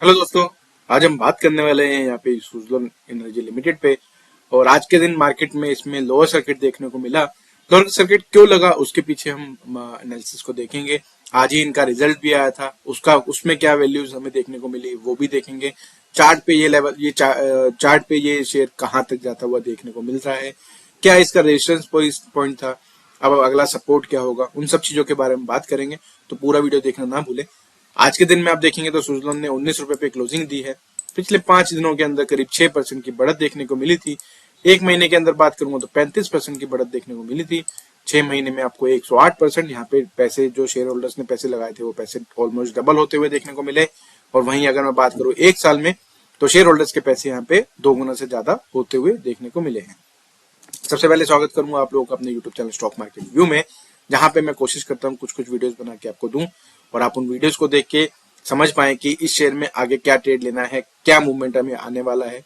Hello दोस्तों। आज हम बात करने वाले हैं यहाँ पे सुजलोन एनर्जी लिमिटेड पे। और आज के दिन मार्केट में इसमें लोअर सर्किट देखने को मिला। लोअर सर्किट क्यों लगा उसके पीछे हम एनालिसिस को देखेंगे। आज ही इनका रिजल्ट भी आया था, उसका उसमें क्या वैल्यूज हमें देखने को मिली वो भी देखेंगे। चार्ट पे ये लेवल चार्ट पे ये शेयर कहाँ तक जाता हुआ देखने को मिल रहा है, क्या इसका रेजिस्टेंस पॉइंट था, अब अगला सपोर्ट क्या होगा, उन सब चीजों के बारे में बात करेंगे। तो पूरा वीडियो देखना ना भूले। आज के दिन में आप देखेंगे तो सुजलोन ने 19 रुपए पे क्लोजिंग दी है। पिछले 5 दिनों के अंदर करीब 6% की बढ़त देखने को मिली थी। एक महीने के अंदर बात करूंगा तो 35% की बढ़त देखने को मिली थी। 6 महीने में आपको 108% यहाँ पे पैसे जो शेयर होल्डर्स ने पैसे लगाए थे वो पैसे ऑलमोस्ट डबल होते हुए देखने को मिले। और वहीं अगर मैं बात करूं एक साल में तो शेयर होल्डर्स के पैसे यहाँ पे 2 गुना से ज्यादा होते हुए देखने को मिले हैं। सबसे पहले स्वागत करूंगा आप लोगों का अपने YouTube channel stock market view में, जहां पे मैं कोशिश करता हूं कुछ कुछ वीडियोस बना के आपको दूं और आप उन वीडियोस को देख के समझ पाए कि इस शेयर में आगे क्या ट्रेड लेना है, क्या मूवमेंट हमें आने वाला है।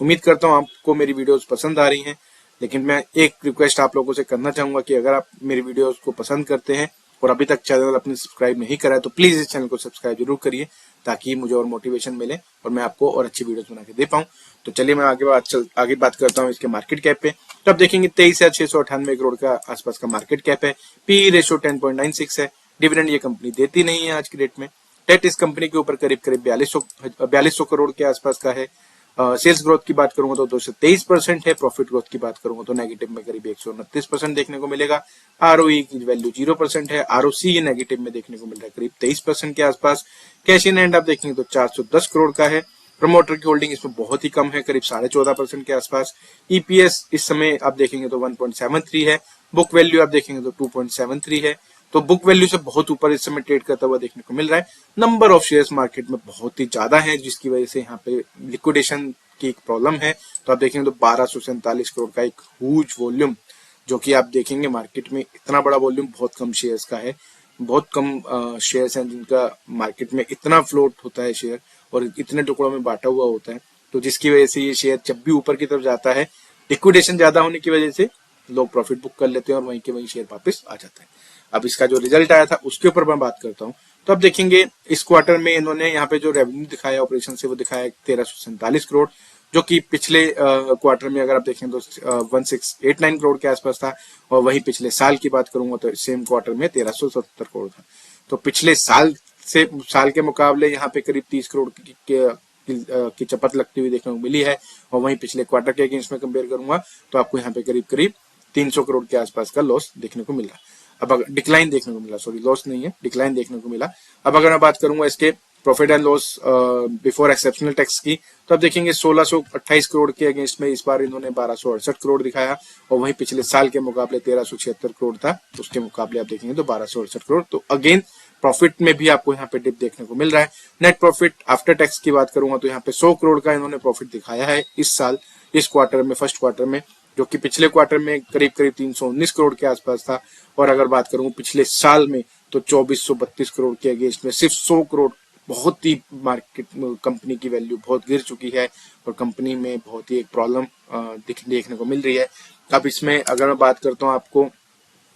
उम्मीद करता हूं आपको मेरी वीडियोस पसंद आ रही हैं। लेकिन मैं एक रिक्वेस्ट आप लोगों से करना चाहूंगा कि अगर आप मेरी वीडियोस को पसंद करते हैं और अभी तक चैनल अपने सब्सक्राइब नहीं करा है तो प्लीज इस चैनल को सब्सक्राइब जरूर करिए, ताकि मुझे और मोटिवेशन मिले और मैं आपको और अच्छी वीडियोस बना के दे पाऊं। तो चलिए मैं आगे बात करता हूं इसके मार्केट कैप पे। तो आप देखेंगे 23,698 करोड़ का आसपास का मार्केट कैप है। पी रेशो 10.96 है। डिविडेंड ये कंपनी देती नहीं है आज की डेट में। डेट इस कंपनी के ऊपर करीब करीब 4200 करोड़ के आसपास का है। सेल्स ग्रोथ की बात करूंगा तो 223% है। प्रॉफिट ग्रोथ की बात करूंगा तो नेगेटिव में करीब 129% देखने को मिलेगा। आरओई की वैल्यू 0% है। आरओसी नेगेटिव में देखने को मिल रहा है करीब 23% के आसपास। कैश इन हैंड आप देखेंगे तो 410 करोड़ का है। प्रमोटर की होल्डिंग इसमें बहुत ही कम है, करीब 14.5% के आसपास। ईपीएस इस समय आप देखेंगे तो 1.73 है। बुक वैल्यू आप देखेंगे तो 2.73 है। तो बुक वैल्यू से बहुत ऊपर इस समय ट्रेड करता हुआ देखने को मिल रहा है। नंबर ऑफ शेयर्स मार्केट में बहुत ही ज्यादा है, जिसकी वजह से यहाँ पे लिक्विडेशन की एक प्रॉब्लम है। तो आप देखेंगे तो 1247 करोड़ का एक ह्यूज वॉल्यूम, जो कि आप देखेंगे मार्केट में इतना बड़ा वॉल्यूम बहुत कम शेयर्स का है। बहुत कम शेयर्स हैं जिनका मार्केट में इतना फ्लोट होता है शेयर और इतने टुकड़ों में बांटा हुआ होता है। तो जिसकी वजह से ये शेयर जब भी ऊपर की तरफ जाता है, लिक्विडेशन ज्यादा होने की वजह से लोग प्रॉफिट बुक कर लेते हैं और वहीं के वहीं शेयर वापस आ जाता है। अब इसका जो रिजल्ट आया था उसके ऊपर मैं बात करता हूँ। तो अब देखेंगे इस क्वार्टर में इन्होंने यहाँ पे जो रेवेन्यू दिखाया ऑपरेशन से वो दिखाया 1347 करोड़, जो कि पिछले क्वार्टर में अगर आप देखें तो 1689 करोड़ के आसपास था। और वहीं पिछले साल की बात करूंगा तो सेम क्वार्टर में 1370 करोड़ था। तो पिछले साल के मुकाबले यहाँ पे करीब 30 करोड़ की चपत लगती हुई देखने को मिली है। और वहीं पिछले क्वार्टर के अगेंस्ट में कंपेयर करूंगा तो आपको यहाँ पे करीब करीब 300 करोड़ के आसपास का लॉस देखने को मिल रहा है। अब अगर डिक्लाइन देखने को मिला, सॉरी लॉस नहीं है, डिक्लाइन देखने को मिला। अब अगर मैं बात करूंगा इसके profit and loss before exceptional tax की, तो आप देखेंगे 1628 करोड़ के अगेंस्ट में इस बार इन्होंने 1268 करोड़ दिखाया। और वहीं पिछले साल के मुकाबले 1376 करोड़ था, उसके मुकाबले आप देखेंगे तो 1268 करोड़। तो अगेन प्रॉफिट में भी आपको यहाँ पे डिप देखने को मिल रहा है। नेट प्रॉफिट आफ्टर टैक्स की बात करूंगा तो यहाँ पे 100 करोड़ का इन्होंने प्रॉफिट दिखाया है इस साल, इस क्वार्टर में, फर्स्ट क्वार्टर में, जो कि पिछले क्वार्टर में करीब करीब 319 करोड़ के आसपास था। और अगर बात करूं पिछले साल में तो 2432 करोड़ के अगेंस्ट में सिर्फ 100 करोड़। बहुत ही मार्केट कंपनी की वैल्यू बहुत गिर चुकी है और कंपनी में बहुत ही एक प्रॉब्लम देखने को मिल रही है। अब इसमें अगर मैं बात करता हूँ आपको,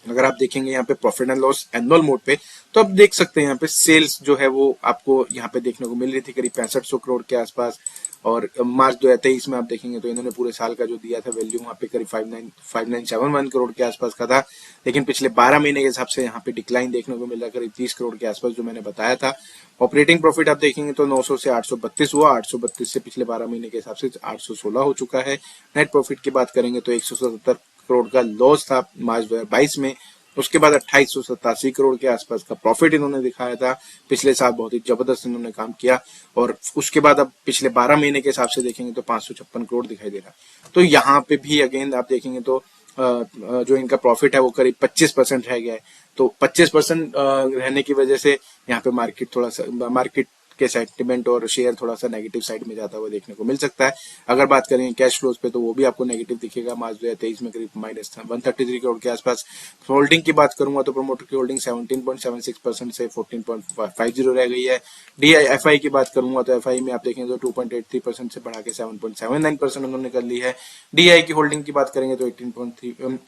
अगर आप देखेंगे यहाँ पे profit and loss annual mode पे, तो आप देख सकते हैं यहाँ पे सेल्स जो है वो आपको यहाँ पे देखने को मिल रही थी करीब 6500 करोड़ के आसपास। और मार्च 2023 में आप देखेंगे तो इन्होंने पूरे साल का जो दिया था वैल्यू वहाँ पे करीब 5971 करोड़ के आसपास का था। लेकिन पिछले 12 महीने के हिसाब से यहाँ पे डिक्लाइन देखने को मिल रहा है करीब 30 करोड़ के आसपास, जो मैंने बताया था। ऑपरेटिंग प्रॉफिट आप देखेंगे तो 900 से 832 हुआ, 832 से पिछले 12 महीने के हिसाब से 816 हो चुका है। नेट प्रॉफिट की बात करेंगे तो 177 करोड़ का लॉस था मार्च 2022 में। उसके बाद 2887 करोड़ के आसपास का प्रॉफिट इन्होंने दिखाया था। पिछले साल बहुत ही जबरदस्त इन्होंने काम किया। और उसके बाद अब पिछले 12 महीने के हिसाब से देखेंगे तो 556 करोड़ दिखाई दे रहा है। तो यहाँ पे भी अगेन आप देखेंगे तो जो इनका प्रॉफिट है वो करीब 25% रह गया है। तो 25% रहने की वजह से यहाँ पे मार्केट के सेंटिमेंट और शेयर थोड़ा सा नेगेटिव साइड में जाता हुआ देखने को मिल सकता है। अगर बात करें कैश फ्लोज पे तो वो भी आपको नेगेटिव दिखेगा। मार्च 2023 में करीब -133 करोड़ के आसपास। होल्डिंग की बात करूंगा तो प्रमोटर की होल्डिंग 17.76% से 14.50 रह गई है। DIFI की बात करूंगा तो FI में आप देखेंगे तो 2.83% से बढ़ा के 7.79% उन्होंने कर ली है। DI की होल्डिंग की बात करेंगे तो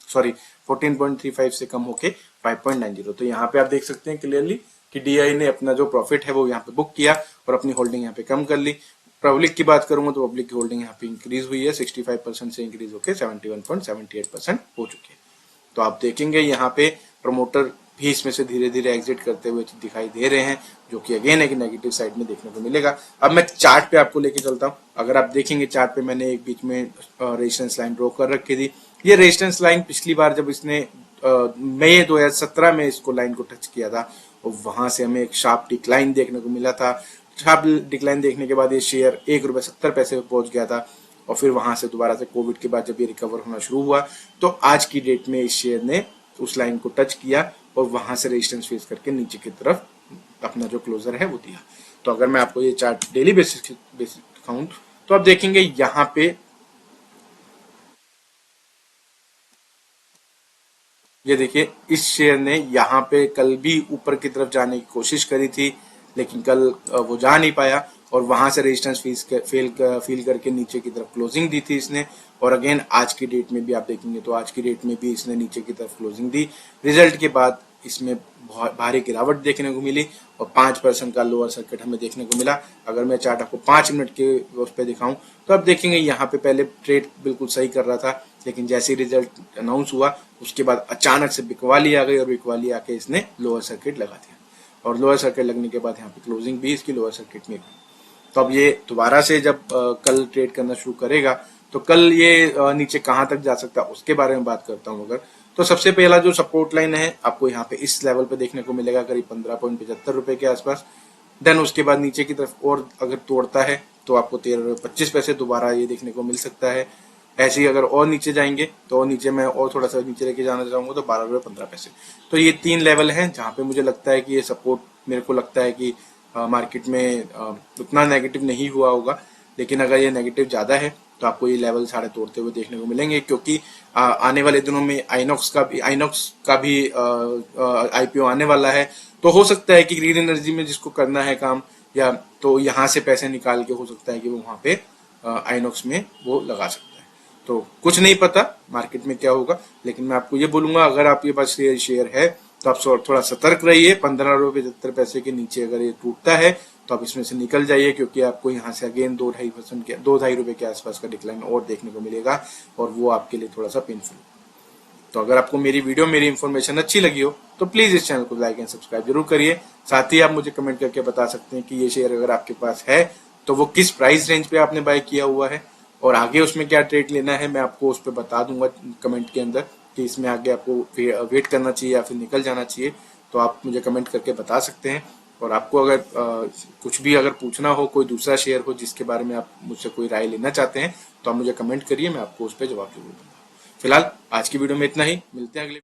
14.35 से कम होके 5.90। तो यहाँ पे आप देख सकते हैं क्लियरली कि DI ने अपना जो प्रॉफिट है वो यहाँ पे बुक किया और अपनी होल्डिंग यहाँ पे कम कर ली। पब्लिक की बात करूंगा तो पब्लिक की होल्डिंग यहाँ पे इंक्रीज हुई है, 65% से इंक्रीज होकर 71.78% हो चुकी है। तो आप देखेंगे यहाँ पे प्रमोटर भी इसमें से धीरे धीरे एग्जिट करते हुए दिखाई दे रहे हैं, जो कि अगेन एक नेगेटिव साइड में देखने को मिलेगा। अब मैं चार्ट पे आपको लेके चलता हूँ। अगर आप देखेंगे चार्ट पे मैंने एक बीच में रेजिस्टेंस लाइन ड्रॉ कर रखी थी। ये रेजिस्टेंस लाइन पिछली बार जब इसने मई 2017 में इसको लाइन को टच किया था और वहां से हमें एक शार्प डिक्लाइन देखने को मिला था। शार्प डिक्लाइन देखने के बाद ये शेयर ₹1.70 पे पहुंच गया था और फिर वहां से दोबारा से कोविड के बाद जब ये रिकवर होना शुरू हुआ तो आज की डेट में इस शेयर ने उस लाइन को टच किया और वहां से रेजिस्टेंस फेस करके नीचे की तरफ अपना जो क्लोजर है वो दिया। तो अगर मैं आपको ये चार्ट डेली बेसिस दिखाऊं तो आप देखेंगे यहाँ पे ये देखिए, इस शेयर ने यहाँ पे कल भी ऊपर की तरफ जाने की कोशिश करी थी, लेकिन कल वो जा नहीं पाया और वहां से रेजिस्टेंस फील करके नीचे की तरफ क्लोजिंग दी थी इसने। और अगेन आज की डेट में भी आप देखेंगे तो आज की डेट में भी इसने नीचे की तरफ क्लोजिंग दी। रिजल्ट के बाद इसमें बहुत भारी गिरावट देखने को मिली और 5% का लोअर सर्किट हमें देखने को मिला। अगर मैं चार्ट आपको 5 मिनट के उस पर दिखाऊं तो आप देखेंगे यहाँ पे पहले ट्रेड बिल्कुल सही कर रहा था, लेकिन जैसे ही रिजल्ट अनाउंस हुआ उसके बाद अचानक से बिकवाली आ गई और बिकवाली आके इसने लोअर सर्किट लगा दिया और लोअर सर्किट लगने के बाद यहाँ पे क्लोजिंग भी इसकी लोअर सर्किट में हुई। तो अब ये दोबारा से जब कल ट्रेड करना शुरू करेगा तो कल ये नीचे कहाँ तक जा सकता है उसके बारे में बात करता हूँ। अगर तो सबसे पहला जो सपोर्ट लाइन है आपको यहाँ पे इस लेवल पे देखने को मिलेगा, करीब ₹15.75 के आसपास। देन उसके बाद नीचे की तरफ और अगर तोड़ता है तो आपको ₹13.25 दोबारा ये देखने को मिल सकता है। ऐसे ही अगर और नीचे जाएंगे तो नीचे मैं और थोड़ा सा नीचे लेके जाना चाहूंगा तो ₹12.15। तो ये 3 लेवल हैं जहां पे मुझे लगता है कि ये सपोर्ट, मेरे को लगता है कि मार्केट में उतना नेगेटिव नहीं हुआ होगा, लेकिन अगर ये नेगेटिव ज्यादा है तो आपको ये लेवल सारे तोड़ते हुए देखने को मिलेंगे, क्योंकि आने वाले दिनों में आइनॉक्स का भी आईपीओ आने वाला है। तो हो सकता है कि ग्रीन एनर्जी में जिसको करना है काम, या तो यहाँ से पैसे निकाल के हो सकता है कि वो वहां पे आइनॉक्स में वो लगा सकता है। तो कुछ नहीं पता मार्केट में क्या होगा, लेकिन मैं आपको ये बोलूंगा अगर आपके पास शेयर है तो आप थोड़ा सतर्क रहिए। ₹15.75 के नीचे अगर ये टूटता है तो आप इसमें से निकल जाइए, क्योंकि आपको यहाँ से अगेन 2-2.5% के आसपास का डिक्लाइन और देखने को मिलेगा और वो आपके लिए थोड़ा सा पेनफुल होगा। तो अगर आपको मेरी वीडियो, मेरी इन्फॉर्मेशन अच्छी लगी हो तो प्लीज इस चैनल को लाइक एंड सब्सक्राइब जरूर करिए। साथ ही आप मुझे कमेंट करके बता सकते हैं कि ये शेयर अगर आपके पास है तो वो किस प्राइस रेंज पे आपने बाय किया हुआ है और आगे उसमें क्या ट्रेड लेना है, मैं आपको उस पर बता दूंगा कमेंट के अंदर कि इसमें आगे आपको वेट करना चाहिए या फिर निकल जाना चाहिए। तो आप मुझे कमेंट करके बता सकते हैं। और आपको अगर कुछ भी अगर पूछना हो, कोई दूसरा शेयर हो जिसके बारे में आप मुझसे कोई राय लेना चाहते हैं तो आप मुझे कमेंट करिए, मैं आपको उस पर जवाब जरूर दूंगा। फिलहाल आज की वीडियो में इतना ही, मिलते हैं अगले